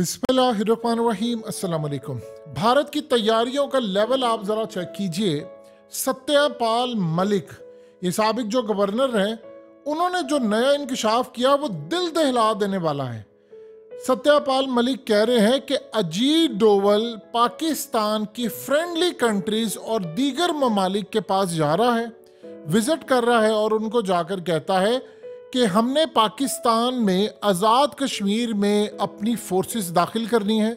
बिस्मिल्लाहिर्रहमानिर्रहीम। अस्सलाम वालेकुम। भारत की तैयारियों का लेवल आप ज़रा चेक कीजिए। सत्यपाल मलिक, ये साबिक जो गवर्नर हैं, उन्होंने जो नया इंकशाफ किया वो दिल दहला देने वाला है। सत्यपाल मलिक कह रहे हैं कि अजीत डोवल पाकिस्तान की फ्रेंडली कंट्रीज और दीगर ममालिक के पास जा रहा है, विजिट कर रहा है और उनको जाकर कहता है कि हमने पाकिस्तान में आज़ाद कश्मीर में अपनी फोर्सेस दाखिल करनी है,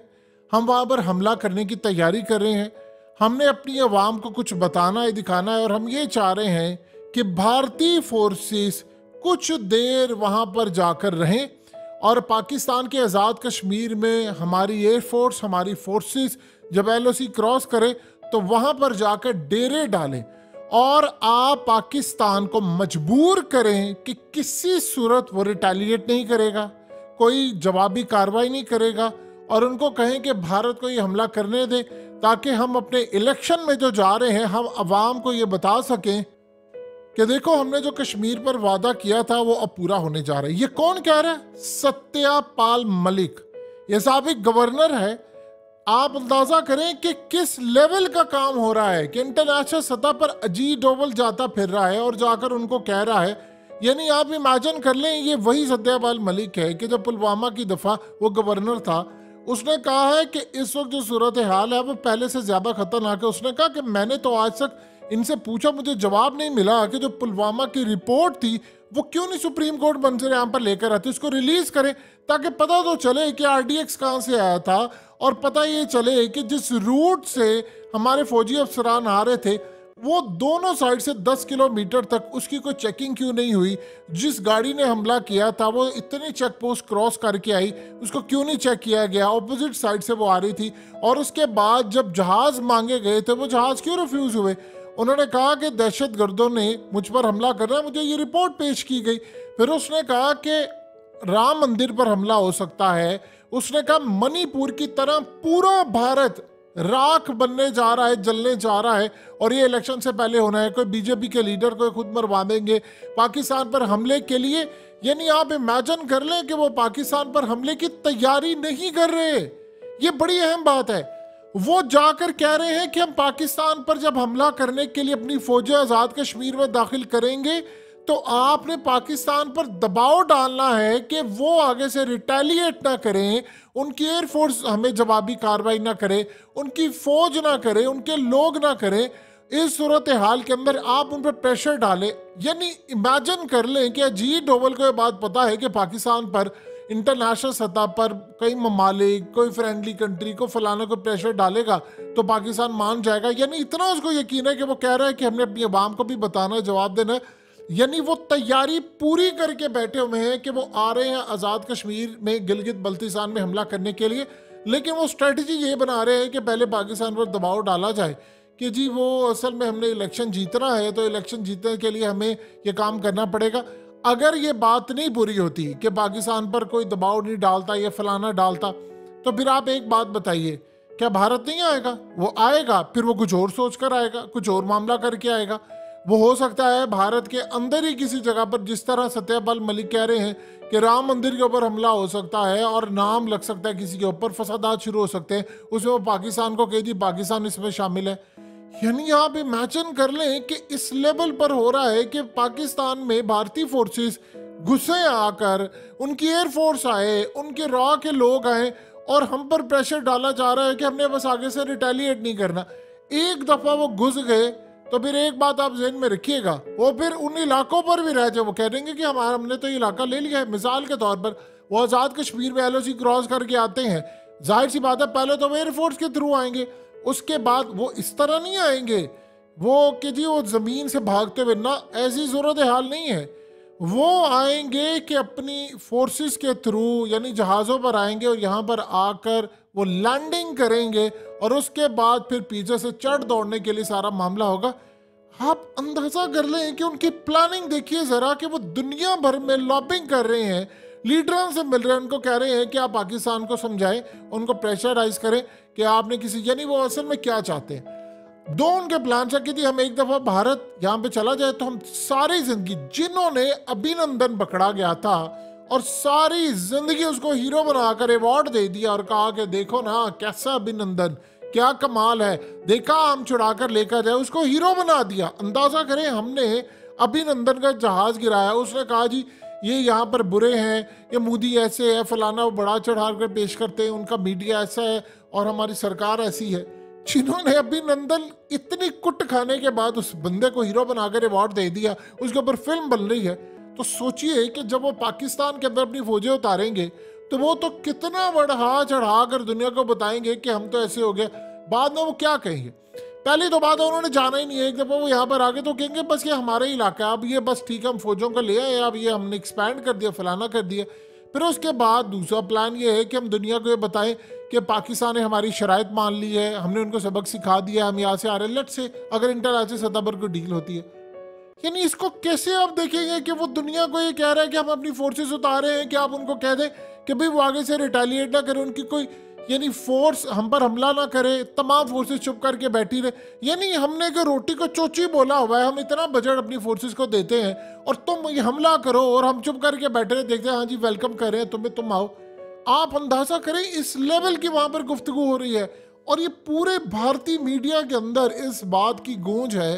हम वहाँ पर हमला करने की तैयारी कर रहे हैं, हमने अपनी आवाम को कुछ बताना है, दिखाना है और हम ये चाह रहे हैं कि भारतीय फोर्सेस कुछ देर वहाँ पर जाकर रहें और पाकिस्तान के आज़ाद कश्मीर में हमारी एयरफोर्स, हमारी फोर्सेस जब LOC क्रॉस करे तो वहाँ पर जाकर डेरे डालें और आप पाकिस्तान को मजबूर करें कि किसी सूरत वो रिटेलिएट नहीं करेगा, कोई जवाबी कार्रवाई नहीं करेगा और उनको कहें कि भारत को ये हमला करने दे ताकि हम अपने इलेक्शन में जो जा रहे हैं हम अवाम को ये बता सकें कि देखो हमने जो कश्मीर पर वादा किया था वो अब पूरा होने जा रहा है। ये कौन कह रहा है? सत्यपाल मलिक, ये साबिक गवर्नर है। आप अंदाजा करें कि किस लेवल का काम हो रहा है कि इंटरनेशनल सतह पर अजीत डोवल जाता फिर रहा है और जाकर उनको कह रहा है, यानी आप इमेजिन कर लें ये वही सत्यपाल मलिक है कि जब पुलवामा की दफा वो गवर्नर था, उसने कहा है कि इस वक्त जो सूरत हाल है वो पहले से ज्यादा खतरनाक है। उसने कहा कि मैंने तो आज तक इनसे पूछा, मुझे जवाब नहीं मिला कि जो पुलवामा की रिपोर्ट थी वो क्यों नहीं सुप्रीम कोर्ट मंजर आम पर लेकर आती, उसको रिलीज करें ताकि पता तो चले कि RDX कहाँ से आया था और पता ये चले कि जिस रूट से हमारे फौजी अफसरान आ रहे थे वो दोनों साइड से 10 किलोमीटर तक उसकी कोई चेकिंग क्यों नहीं हुई। जिस गाड़ी ने हमला किया था वो इतनी चेक पोस्ट क्रॉस करके आई, उसको क्यों नहीं चेक किया गया? ऑपोजिट साइड से वो आ रही थी और उसके बाद जब जहाज मांगे गए थे वो जहाज क्यों रिफ्यूज हुए? उन्होंने कहा कि दहशतगर्दों ने मुझ पर हमला करना, मुझे ये रिपोर्ट पेश की गई। फिर उसने कहा कि राम मंदिर पर हमला हो सकता है। उसने कहा मणिपुर की तरह पूरा भारत राख बनने जा रहा है, जलने जा रहा है और ये इलेक्शन से पहले होना है। कोई BJP के लीडर को खुद मरवा देंगे पाकिस्तान पर हमले के लिए। यानी आप इमेजिन कर लें कि वो पाकिस्तान पर हमले की तैयारी नहीं कर रहे। ये बड़ी अहम बात है। वो जाकर कह रहे हैं कि हम पाकिस्तान पर जब हमला करने के लिए अपनी फौजें आज़ाद कश्मीर में दाखिल करेंगे तो आपने पाकिस्तान पर दबाव डालना है कि वो आगे से रिटेलिएट ना करें, उनकी एयरफोर्स हमें जवाबी कार्रवाई ना करे, उनकी फौज ना करे, उनके लोग ना करें। इस सूरत हाल के अंदर आप उन पर प्रेशर डालें। यानी इमेजिन कर लें कि अजीत डोवल को ये बात पता है कि पाकिस्तान पर इंटरनेशनल सतह पर कई ममालिक, कोई फ्रेंडली कंट्री को फलाना को प्रेशर डालेगा तो पाकिस्तान मान जाएगा। यानी इतना उसको यकीन है कि वो कह रहा है कि हमने अपनी आवाम को भी बताना है, जवाब देना है। यानी वो तैयारी पूरी करके बैठे हुए हैं कि वो आ रहे हैं आज़ाद कश्मीर में गिलगित बल्तिस्तान में हमला करने के लिए, लेकिन वो स्ट्रेटजी ये बना रहे हैं कि पहले पाकिस्तान पर दबाव डाला जाए कि जी वो असल में हमने इलेक्शन जीतना है तो इलेक्शन जीतने के लिए हमें ये काम करना पड़ेगा। अगर ये बात नहीं पूरी होती कि पाकिस्तान पर कोई दबाव नहीं डालता, ये फलाना डालता, तो फिर आप एक बात बताइए, क्या भारत नहीं आएगा? वो आएगा, फिर वो कुछ और सोच कर आएगा, कुछ और मामला करके आएगा। वो हो सकता है भारत के अंदर ही किसी जगह पर, जिस तरह सत्यपाल मलिक कह रहे हैं कि राम मंदिर के ऊपर हमला हो सकता है और नाम लग सकता है किसी के ऊपर, फसादात शुरू हो सकते हैं, उसमें वो पाकिस्तान को कह दी, पाकिस्तान इसमें शामिल है। यानी आप इमेजिन कर लें कि इस लेवल पर हो रहा है कि पाकिस्तान में भारतीय फोर्सेस घुसे आकर, उनकी एयरफोर्स आए, उनके रॉ के लोग आए और हम पर प्रेशर डाला जा रहा है कि हमने बस आगे से रिटेलिएट नहीं करना। एक दफा वो घुस गए तो फिर एक बात आप ज़हन में रखिएगा, वो फिर उन इलाकों पर भी रह जाए। वो कह देंगे कि हमने तो ये इलाका ले लिया है। मिसाल के तौर पर वो आज़ाद कश्मीर में LOC क्रॉस करके आते हैं, जाहिर सी बात है पहले तो वो एयरफोर्स के थ्रू आएंगे, उसके बाद वो इस तरह नहीं आएंगे वो कि जी वो ज़मीन से भागते हुए, ना, ऐसी सूरत हाल नहीं है। वो आएंगे कि अपनी फोर्सेस के थ्रू, यानी जहाज़ों पर आएंगे और यहाँ पर आकर वो लैंडिंग करेंगे और उसके बाद फिर पीछे से चढ़ दौड़ने के लिए सारा मामला होगा। आप अंदाजा कर लें कि उनकी प्लानिंग देखिए ज़रा कि वो दुनिया भर में लॉबिंग कर रहे हैं, लीडरों से मिल रहे हैं, उनको कह रहे हैं कि आप पाकिस्तान को समझाएं, उनको प्रेशराइज करें कि आपने किसी, यानी वो असल में क्या चाहते हैं। दो उनके प्लान है कि जी हम एक दफ़ा भारत यहाँ पे चला जाए तो हम सारी जिंदगी, जिन्होंने अभिनंदन पकड़ा गया था और सारी जिंदगी उसको हीरो बनाकर अवार्ड दे दिया और कहा कि देखो ना कैसा अभिनंदन, क्या कमाल है, देखा आम चुराकर लेकर जाए, उसको हीरो बना दिया। अंदाजा करें, हमने अभिनंदन का जहाज गिराया, उसने कहा जी ये यहाँ पर बुरे हैं, ये मोदी ऐसे है, फलाना वो बड़ा चढ़ा कर पेश करते हैं, उनका मीडिया ऐसा है और हमारी सरकार ऐसी है। जिन्होंने अभिनंदन इतनी कुट खाने के बाद उस बंदे को हीरो बनाकर अवार्ड दे दिया, उसके ऊपर फिल्म बन रही है, तो सोचिए कि जब वो पाकिस्तान के अंदर अपनी फौजें उतारेंगे तो वो तो कितना बढ़ा चढ़ा कर दुनिया को बताएंगे कि हम तो ऐसे हो गए। बाद में वो क्या कहेंगे? पहली तो बात है उन्होंने जाना ही नहीं है। एक दफा वो यहाँ पर आगे तो कहेंगे बस ये हमारा ही इलाका है, अब ये बस ठीक है हम फौजों को ले आए, अब ये हमने एक्सपैंड कर दिया, फलाना कर दिया। फिर उसके बाद दूसरा प्लान ये है कि हम दुनिया को ये बताएं कि पाकिस्तान ने हमारी शराइत मान ली है, हमने उनको सबक सिखा दिया, हम यहाँ से आ रहे हैं, लेट से अगर इंटरनेशनल सतह पर कोई डील होती है। यानी इसको कैसे आप देखेंगे कि वो दुनिया को ये कह रहा है कि हम अपनी फोर्सेस उतारे हैं, कि आप उनको कह दें कि भाई वो आगे से रिटेलिएट ना करें, उनकी कोई यानी फोर्स हम पर हमला ना करे, तमाम फोर्सेस चुप करके बैठी रहे। यानी हमने कि रोटी को चोची बोला हुआ है, हम इतना बजट अपनी फोर्सेस को देते हैं और तुम ये हमला करो और हम चुप करके बैठे रहे, देखते हैं हाँ जी वेलकम कर रहे हैं तुम्हें, तुम आओ। आप अंदाजा करें इस लेवल की वहां पर गुफ्तगू हो रही है और ये पूरे भारतीय मीडिया के अंदर इस बात की गूंज है।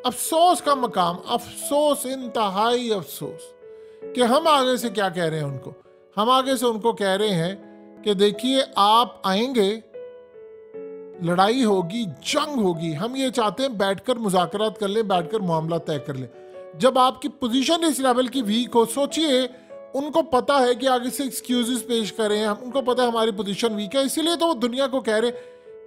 अफसोस का मकाम, अफसोस, इंतहाई अफसोस कि हम आगे से क्या कह रहे हैं उनको, हम आगे से उनको कह रहे हैं कि देखिए आप आएंगे, लड़ाई होगी, जंग होगी, हम ये चाहते हैं बैठकर मुज़ाकरात कर लें, बैठकर मामला तय कर लें। जब आपकी पोजीशन इस लेवल की वीक हो, सोचिए उनको पता है कि आगे से एक्सक्यूजेस पेश करें, उनको पता है हमारी पोजीशन वीक है, इसीलिए तो वो दुनिया को कह रहे।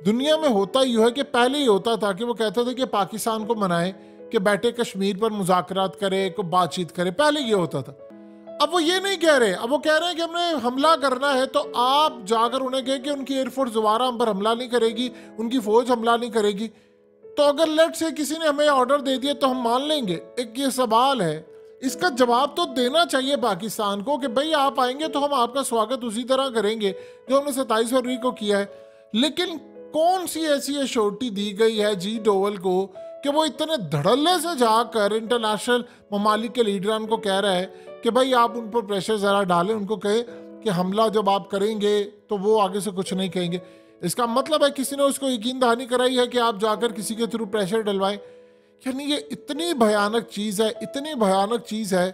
दुनिया में होता ही है कि पहले ही होता था कि वो कहते थे कि पाकिस्तान को मनाएं कि बैठे कश्मीर पर मुज़ाकरात करे, को बातचीत करे, पहले ये होता था। अब वो ये नहीं कह रहे, अब वो कह रहे हैं कि हमने हमला करना है तो आप जाकर उन्हें कहें कि उनकी एयरफोर्स दोबारा हम पर हमला नहीं करेगी, उनकी फौज हमला नहीं करेगी। तो अगर लेट से किसी ने हमें ऑर्डर दे दिया तो हम मान लेंगे? एक ये सवाल है, इसका जवाब तो देना चाहिए पाकिस्तान को कि भाई आप आएंगे तो हम आपका स्वागत उसी तरह करेंगे जो हमने 27 फरवरी को किया है। लेकिन कौन सी ऐसी अश्योरिटी दी गई है जी डोवल को कि वो इतने धड़ल्ले से जाकर इंटरनेशनल ममालिक के लीडरान को कह रहा है कि भाई आप उन पर प्रेशर ज़रा डालें, उनको कहे कि हमला जब आप करेंगे तो वो आगे से कुछ नहीं कहेंगे। इसका मतलब है किसी ने उसको यकीन दहानी कराई है कि आप जाकर किसी के थ्रू प्रेशर डलवाएं। यानी ये इतनी भयानक चीज़ है, इतनी भयानक चीज़ है।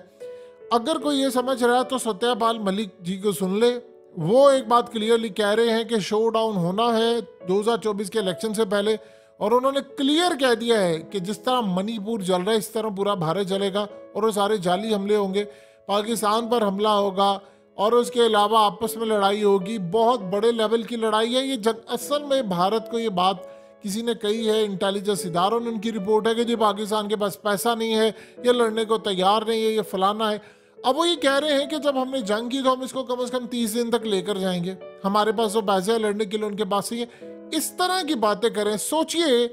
अगर कोई ये समझ रहा है तो सत्यपाल मलिक जी को सुन ले, वो एक बात क्लियरली कह रहे हैं कि शो डाउन होना है 2024 के इलेक्शन से पहले, और उन्होंने क्लियर कह दिया है कि जिस तरह मणिपुर जल रहा है इस तरह पूरा भारत जलेगा और वो सारे जाली हमले होंगे, पाकिस्तान पर हमला होगा और उसके अलावा आपस में लड़ाई होगी, बहुत बड़े लेवल की लड़ाई है ये। असल में भारत को ये बात किसी ने कही है, इंटेलिजेंस इदारों ने उनकी रिपोर्ट है कि जी पाकिस्तान के पास पैसा नहीं है, ये लड़ने को तैयार नहीं है, ये फलाना है। अब वो ये कह रहे हैं कि जब हमने जंग की तो हम इसको कम से कम 30 दिन तक लेकर जाएंगे, हमारे पास जो पैसे है लड़ने के लिए उनके पास ही है। इस तरह की बातें करें। सोचिए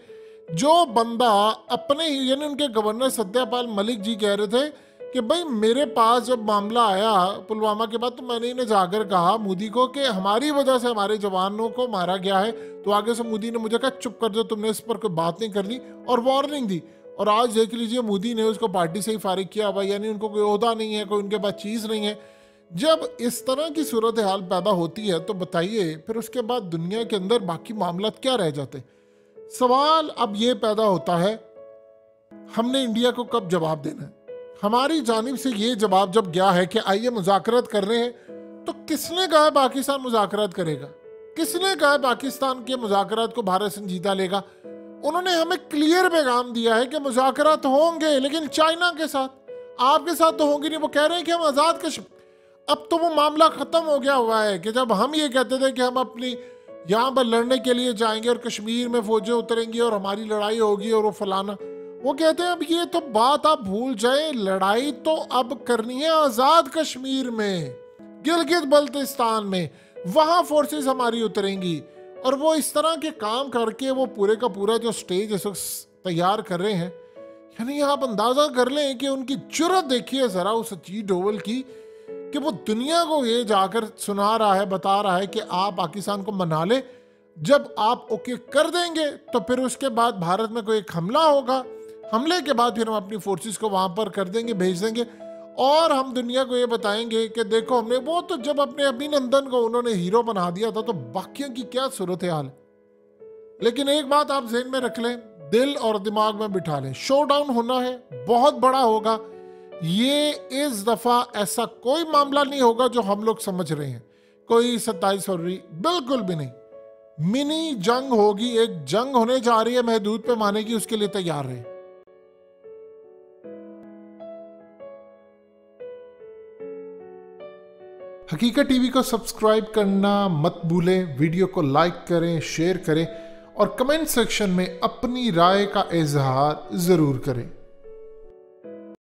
जो बंदा अपने यानी उनके गवर्नर सत्यपाल मलिक जी कह रहे थे कि भाई मेरे पास जब मामला आया पुलवामा के बाद तो मैंने इन्हें जाकर कहा मोदी को कि हमारी वजह से हमारे जवानों को मारा गया है, तो आगे से मोदी ने मुझे कहा चुप कर दो, तुमने इस पर कोई बात नहीं करनी और वार्निंग दी। और आज देख लीजिए मोदी ने उसको पार्टी से ही फारिग किया हुआ, यानी उनको कोई ओहदा नहीं है, कोई उनके पास चीज़ नहीं है। जब इस तरह की सूरत हाल पैदा होती है तो बताइए फिर उसके बाद दुनिया के अंदर बाकी मामला क्या रह जाते। सवाल अब ये पैदा होता है हमने इंडिया को कब जवाब देना है। हमारी जानिब से ये जवाब जब गया है कि आइए मुज़ाकरात कर रहे हैं, तो किसने कहा है पाकिस्तान मुज़ाकरात करेगा? किसने कहा है पाकिस्तान के मुज़ाकरात को भारत संजीदा लेगा? उन्होंने हमें क्लियर पैगाम दिया है कि मुज़ाकरात होंगे लेकिन चाइना के साथ, आपके साथ तो होंगे नहीं। वो कह रहे हैं कि हम आज़ाद कश्मीर, अब तो वो मामला ख़त्म हो गया हुआ है कि जब हम ये कहते थे कि हम अपनी यहाँ पर लड़ने के लिए जाएंगे और कश्मीर में फौजें उतरेंगी और हमारी लड़ाई होगी और वो फलाना, वो कहते हैं अब ये तो बात आप भूल जाए, लड़ाई तो अब करनी है आज़ाद कश्मीर में, गिलगित बल्तिस्तान में, वहाँ फोर्सेस हमारी उतरेंगी। और वो इस तरह के काम करके वो पूरे का पूरा जो स्टेज इस वक्त तैयार कर रहे हैं, यानी आप अंदाज़ा कर लें कि उनकी जुर्रत देखिए ज़रा उस अजीत डोवल की कि वो दुनिया को ये जाकर सुना रहा है, बता रहा है कि आप पाकिस्तान को मना ले, जब आप ओके कर देंगे तो फिर उसके बाद भारत में कोई एक हमला होगा, हमले के बाद फिर हम अपनी फोर्सेस को वहाँ पर कर देंगे, भेज देंगे और हम दुनिया को ये बताएंगे कि देखो हमने वो तो जब अपने अभिनंदन को उन्होंने हीरो बना दिया था तो बाकियों की क्या सूरत हाल है। लेकिन एक बात आप ज़हन में रख लें, दिल और दिमाग में बिठा लें, शो डाउन होना है, बहुत बड़ा होगा ये। इस दफा ऐसा कोई मामला नहीं होगा जो हम लोग समझ रहे हैं, कोई 27 फरवरी, बिल्कुल भी नहीं। मिनी जंग होगी, एक जंग होने जा रही है महदूद पैमाने की, उसके लिए तैयार रहे। हकीकत टीवी को सब्सक्राइब करना मत भूलें, वीडियो को लाइक करें, शेयर करें और कमेंट सेक्शन में अपनी राय का इजहार जरूर करें।